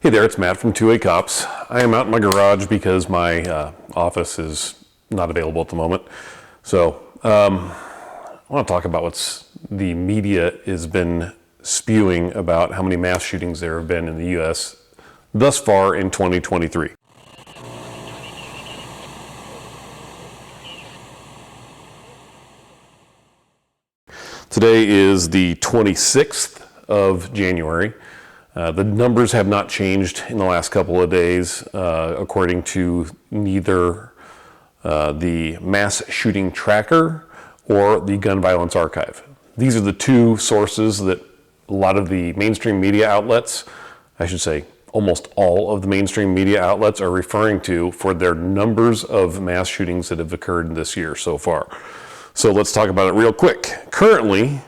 Hey there, it's Matt from 2A Cops. I am out in my garage because my office is not available at the moment. So I want to talk about what's the media has been spewing about how many mass shootings there have been in the U.S. thus far in 2023. Today is the 26th of January. The numbers have not changed in the last couple of days, according to neither the mass shooting tracker or the gun violence archive. These are the two sources that a lot of the mainstream media outlets, I should say almost all of the mainstream media outlets, are referring to for their numbers of mass shootings that have occurred this year so far. So let's talk about it real quick. Currently,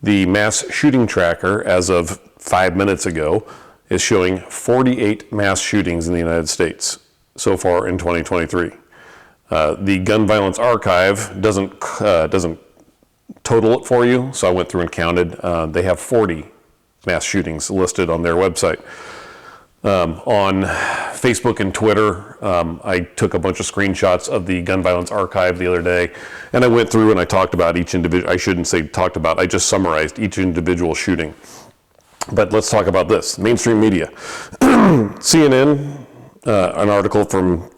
the mass shooting tracker, as of 5 minutes ago, is showing 48 mass shootings in the United States so far in 2023. The gun violence archive doesn't total it for you, so I went through and counted. They have 40 mass shootings listed on their website. On Facebook and Twitter, I took a bunch of screenshots of the gun violence archive the other day, and I went through and I talked about each individual. I shouldn't say talked about, I just summarized each individual shooting. But let's talk about this. Mainstream media. CNN, an article from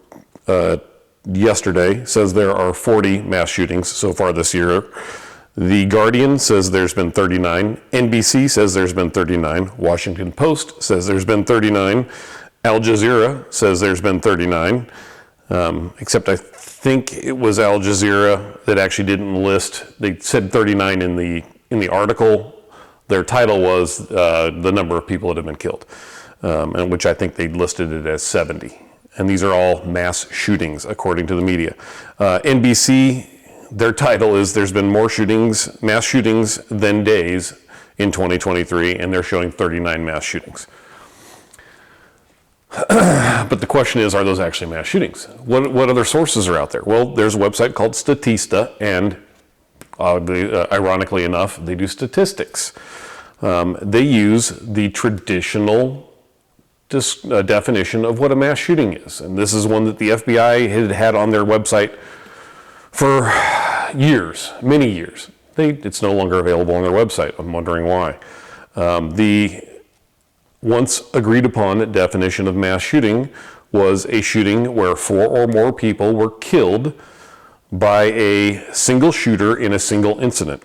yesterday says there are 40 mass shootings so far this year. The Guardian says there's been 39. NBC says there's been 39. Washington Post says there's been 39. Al Jazeera says there's been 39. Except I think it was Al Jazeera that actually didn't list. They said 39 in the article. Their title was the number of people that have been killed, and which I think they listed it as 70. And these are all mass shootings, according to the media. NBC, their title is "There's been more shootings, mass shootings than days in 2023," and they're showing 39 mass shootings. But the question is, are those actually mass shootings? What other sources are out there? Well, there's a website called Statista, and ironically enough, they do statistics. They use the traditional definition of what a mass shooting is. And this is one that the FBI had on their website for years, many years. It's no longer available on their website. I'm wondering why. The once agreed upon definition of mass shooting was a shooting where 4 or more people were killed by a single shooter in a single incident.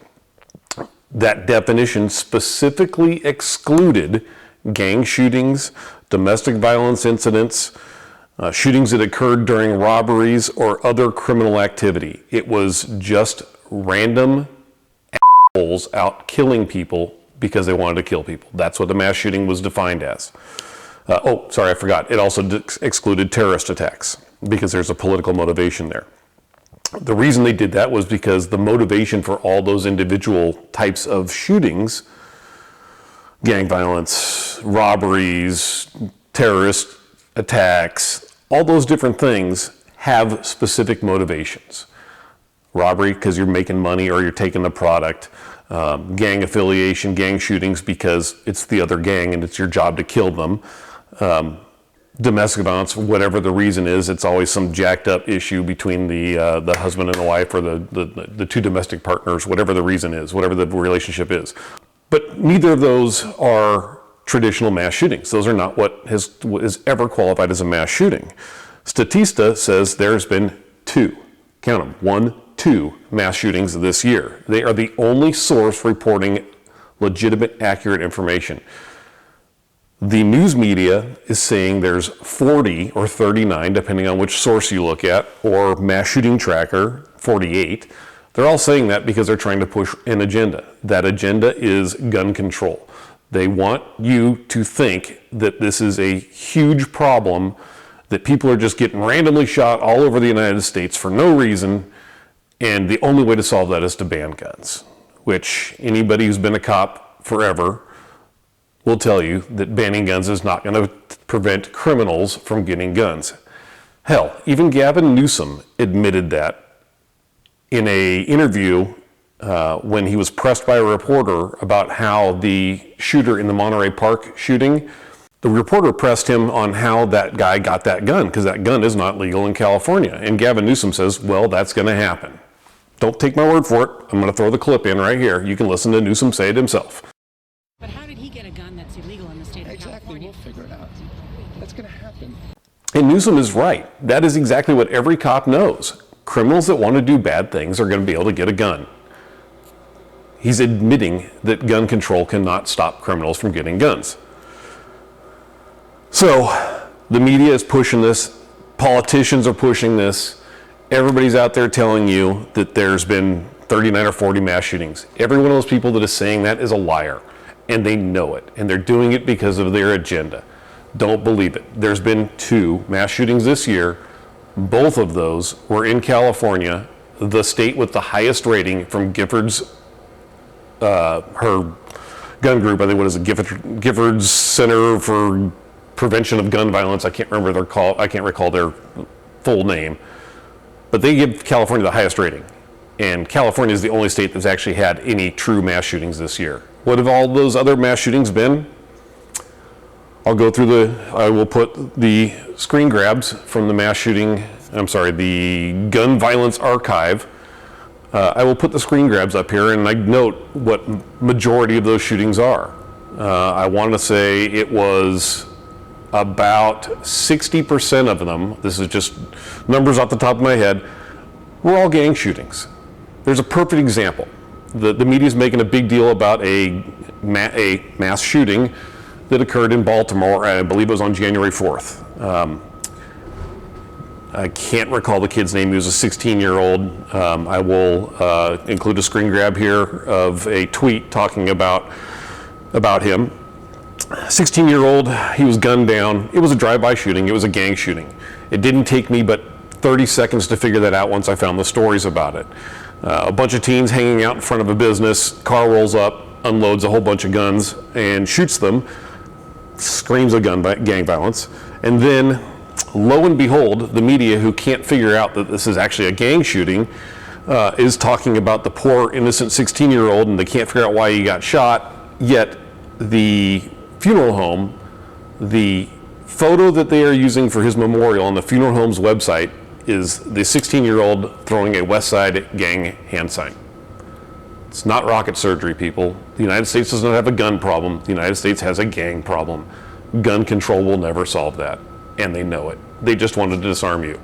That definition specifically excluded gang shootings, domestic violence incidents, shootings that occurred during robberies or other criminal activity. It was just random assholes out killing people because they wanted to kill people. That's what the mass shooting was defined as. Sorry, I forgot. It also excluded terrorist attacks because there's a political motivation there. The reason they did that was because the motivation for all those individual types of shootings, gang violence, robberies, terrorist attacks, all those different things have specific motivations. Robbery because you're making money or you're taking the product. Gang affiliation, gang shootings because it's the other gang and it's your job to kill them. Domestic violence, whatever the reason is, it's always some jacked up issue between the husband and the wife or the two domestic partners, whatever the reason is, whatever the relationship is. But neither of those are traditional mass shootings. Those are not what is ever qualified as a mass shooting. Statista says there's been 2, count them, 1, 2 mass shootings this year. They are the only source reporting legitimate, accurate information. The news media is saying there's 40 or 39, depending on which source you look at, or mass shooting tracker, 48. They're all saying that because they're trying to push an agenda. That agenda is gun control. They want you to think that this is a huge problem, that people are just getting randomly shot all over the United States for no reason, and the only way to solve that is to ban guns, which anybody who's been a cop forever will tell you that banning guns is not going to prevent criminals from getting guns. Hell, even Gavin Newsom admitted that in an interview when he was pressed by a reporter about how the shooter in the Monterey Park shooting The reporter pressed him on how that guy got that gun, because that gun is not legal in California. And Gavin Newsom says, well, that's going to happen. Don't take my word for it. I'm going to throw the clip in right here. You can listen to Newsom say it himself. But how did he get a gun that's illegal in the state of California? Exactly, we'll figure it out. That's going to happen. And Newsom is right. That is exactly what every cop knows. Criminals that want to do bad things are going to be able to get a gun. He's admitting that gun control cannot stop criminals from getting guns. So the media is pushing this. Politicians are pushing this. Everybody's out there telling you that there's been 39 or 40 mass shootings. Every one of those people that is saying that is a liar, and they know it, and they're doing it because of their agenda. Don't believe it. There's been 2 mass shootings this year. Both of those were in California, the state with the highest rating from Giffords, her gun group. I think what is it, Giffords Center for Prevention of Gun Violence. I can't recall their full name, but they give California the highest rating. And California is the only state that's actually had any true mass shootings this year. What have all those other mass shootings been? I will put the screen grabs from the the gun violence archive. I will put the screen grabs up here, and I note what majority of those shootings are. I want to say it was about 60% of them, this is just numbers off the top of my head, were all gang shootings. There's a perfect example. The media is making a big deal about a mass shooting that occurred in Baltimore. I believe it was on January 4th. I can't recall the kid's name. He was a 16-year-old. I will include a screen grab here of a tweet talking about him. 16-year-old, he was gunned down. It was a drive-by shooting. It was a gang shooting. It didn't take me but 30 seconds to figure that out once I found the stories about it. A bunch of teens hanging out in front of a business, car rolls up, unloads a whole bunch of guns and shoots them, screams of gang violence, and then lo and behold, the media, who can't figure out that this is actually a gang shooting, is talking about the poor innocent 16-year-old, and they can't figure out why he got shot. Yet the funeral home, the photo that they are using for his memorial on the funeral home's website is the 16-year-old throwing a West Side gang hand sign. It's not rocket surgery, people. The United States does not have a gun problem. The United States has a gang problem. Gun control will never solve that, and they know it. They just wanted to disarm you.